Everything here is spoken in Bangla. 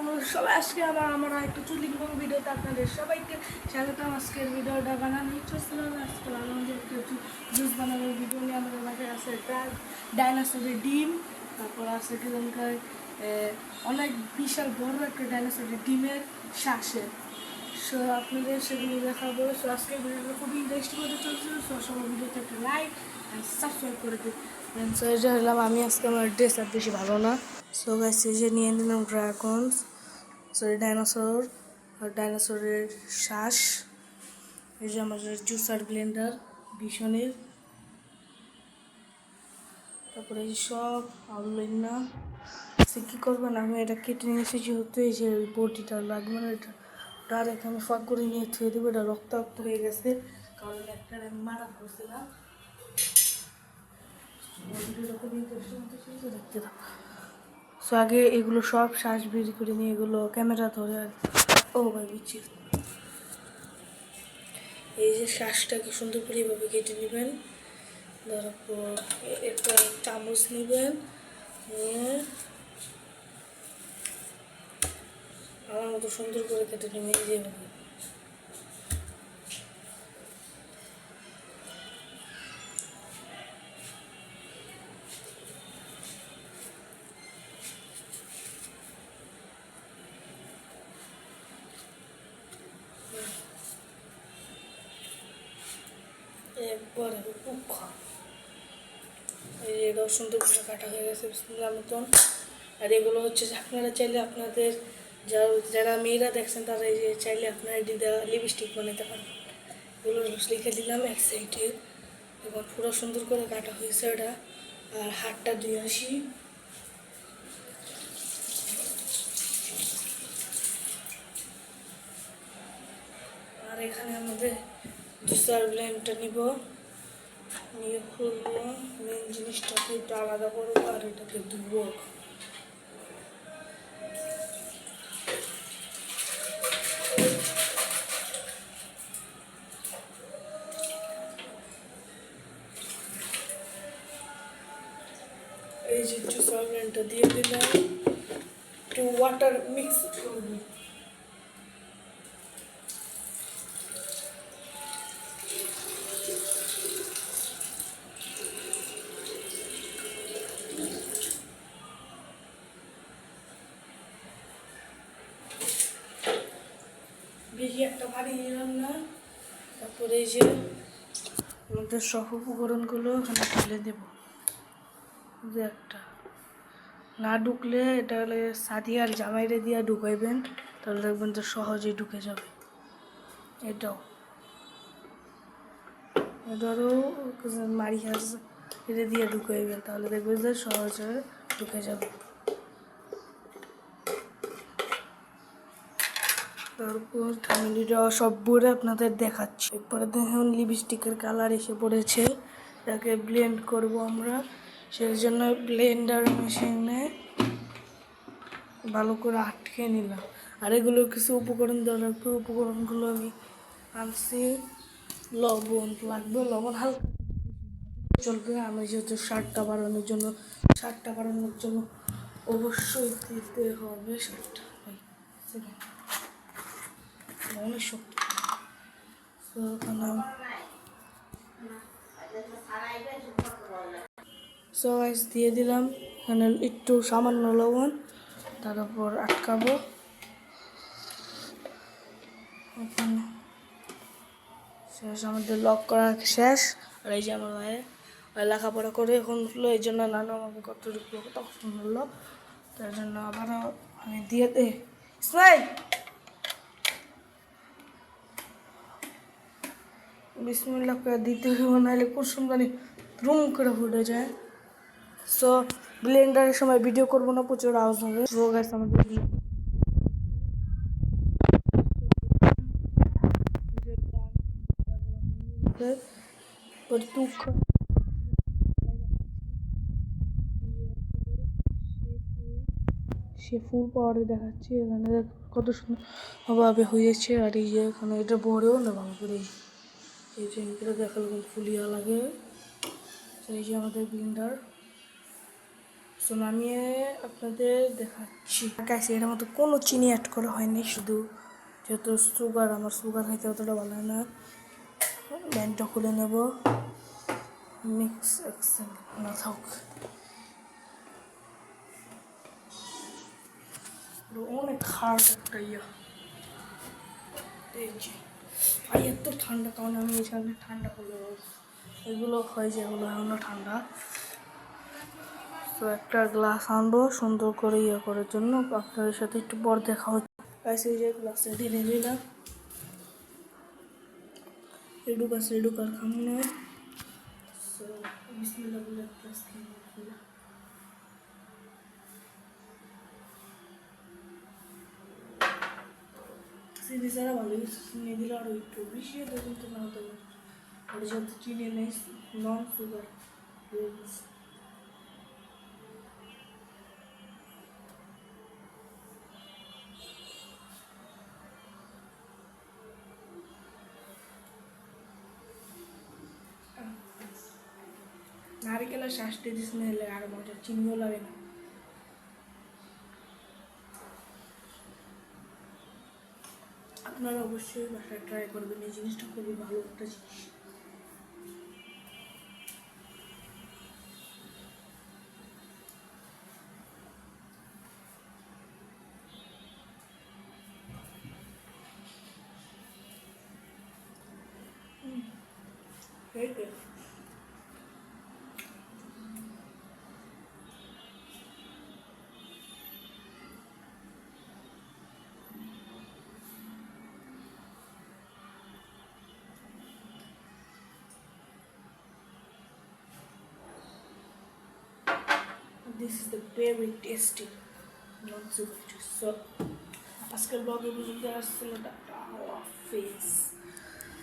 তোমরা সবাই আজকে আমরা একটু চুলি এবং ভিডিওতে আপনাদের সবাইকে স্বাগতম। আজকের ভিডিওটা বানানো হচ্ছিল আজকে আমাদের একটু জুস বানানোর ভিডিও নিয়ে আমাদের বাসায় আছে ডাইনোসরের ডিম, তারপর আছে কিরকম অনেক বিশাল বড় একটা ডাইনোসরের ডিমের শ্বাসের। সো আপনাদের সেগুলো দেখাবো। সো আজকের ভিডিওটা খুবই ইন্টারেস্টিং হতে চলছে। সো সবাই ভিডিওতে একটা লাইক অ্যান্ড সাবস্ক্রাইব করে দিন। সো এটা হলাম আমি আজকে আমার ড্রেস আর বেশি ভালো না। সো গাইস এই যে নিয়ে নিলাম ড্রাগনস, সরি ডাইনোসর আর ডাইনোসরের শ্বাস। এই যে আমাদের জুসার ব্লেন্ডার ভীষণের, তারপরে এই সব আউলেন না সে কী করবেন। আমি এটা কেটে নিয়েছি যেহেতু এই যে বটিটা লাগবে না, এটা ডাইরেক্ট আমি ফাঁক করে নিয়ে থুয়ে দেবো। এটা রক্তাক্ত হয়ে গেছে কারণ একটা আমি মারা করছিলাম। দেখতে থাকো। সো আগে এগুলো সব শ্বাস বের করে নিয়ে এগুলো ক্যামেরা ধরে আর ও ভাই বুঝছি। এই যে শ্বাসটাকে সুন্দর করে এইভাবে কেটে নেবেন, তারপর একটা চামচ নেবেন, নিয়ে আমার মতো সুন্দর করে কেটে নেবেন যেভাবে। একবারে এটাও সুন্দর করে কাটা হয়ে গেছে বিসমিল্লাহর মতন। আর এগুলো হচ্ছে আপনারা চাইলে আপনাদের যারা মেয়েরা দেখছেন তারা এই যে চাইলে আপনারা এটি দেওয়া লিপস্টিক বানাতে পারবেন। এগুলো লিখে দিলাম এক সাইডে। এবার পুরো সুন্দর করে কাটা হয়েছে এটা। আর হাতটা ধুয়ে আসি। আর এখানে আমাদের জুসার ব্লেন্ডটা নিব, নিয়ে খুলবো, মেন জিনিসটাকে একটু আলাদা করবো আর এটাকে ধুবো। এই যে জুসার ব্লেন্ডটা দিয়ে দিলাম, একটু ওয়াটার মিক্স করবো। বেশি একটা ভারী নিলাম না। তারপরে এই যে আমাদের সব উপকরণগুলো এখানে ঢেলে দেব। যে একটা না ঢুকলে এটা হলে সাদি আর জামাইরে দিয়ে ঢুকাইবেন, তাহলে দেখবেন যে সহজেই ঢুকে যাবে। এটারও মারি হাস এটা দিয়ে ঢুকাইবেন, তাহলে দেখবেন যে সহজে ঢুকে যাবে। তারপর ফ্যামিলিটা সব বলে আপনাদের দেখাচ্ছি। এরপরে দেখুন লিপস্টিকের কালার এসে পড়েছে, এটাকে ব্লেন্ড করব আমরা। সেই জন্য ব্লেন্ডার মেশিনে ভালো করে আটকে নিলাম। আর এগুলোর কিছু উপকরণ দেওয়া লাগবে। উপকরণগুলো আমি আনছি, লবণ লাগবে, লবণ হালকা চলবে। আমি যেহেতু শার্টটা বাড়ানোর জন্য অবশ্যই দিতে হবে শার্টটা। অনেক শক্ত সস দিয়ে দিলাম, এখানে একটু সামান্য লবণ, তার উপর আটকাবো। শেষ, আমাদের লক করা শেষ। আর এই যে আমার ভাই লেখাপড়া করে এখন উঠলো, এই জন্য নানু আমাকে কত ঢুকলো তখন উঠলো, তার জন্য আবারও আমি দিয়ে দিই। ইসমাইল বিসমিল্লাহ করে দিতে হবে, নাহলে কুসুম জানি রুম করে ফুটে যায়। সো ব্লেন্ডারের সময় ভিডিও করবো না, প্রচুর আওয়াজ হবে। সো গাইস আমাদের সে ফুল পাওয়ারে দেখাচ্ছি এখানে কত সুন্দরভাবে হয়েছে। আর এই যে এখানে এটা বড়েও না ভালো করে, এই যে এটা দেখালে ফুলিয়া লাগে। এই যে আমাদের ব্লেন্ডার সো নামিয়ে আপনাদের দেখাচ্ছি। গাইস এর মধ্যে কোনো চিনি অ্যাড করা হয়নি, শুধু যেহেতু সুগার, আমার সুগার খাইতে অতটা ভালো হয় না। ব্যান্ডটা খুলে নেব, মিক্স না থাক, অনেক হার্ড একটা আর এত ঠান্ডা, কারণ আমি এখানে ঠান্ডা করলে এগুলো হয় যেগুলো এখনো ঠান্ডা। তো একটা গ্লাস আনবো সুন্দর করে করার জন্য, আপনাদের সাথে একটু পর দেখা হচ্ছে। এই যে গ্লাসে ঢেলে দিলাম, এডুক আর খাম না। সো বিসমিল্লাহ বলে গ্লাস খেয়ে চিনি ছাড়া ভালোই, চিনি দিলে আরও একটু বেশি হতো, কিন্তু না হতো আর যত চিনি নেই, নন সুগার। নারিকেলের শ্বাসটি দিস নিলে আর মজা, চিনিও লাগে না। আপনারা অবশ্যই বাসায় ট্রাই করবেন, এই জিনিসটা খুবই ভালো একটা জিনিস। Very good. This is the very tasty non-sugar juice. So, আজকের ব্লগে বুঝতে আসছিল, টাটা।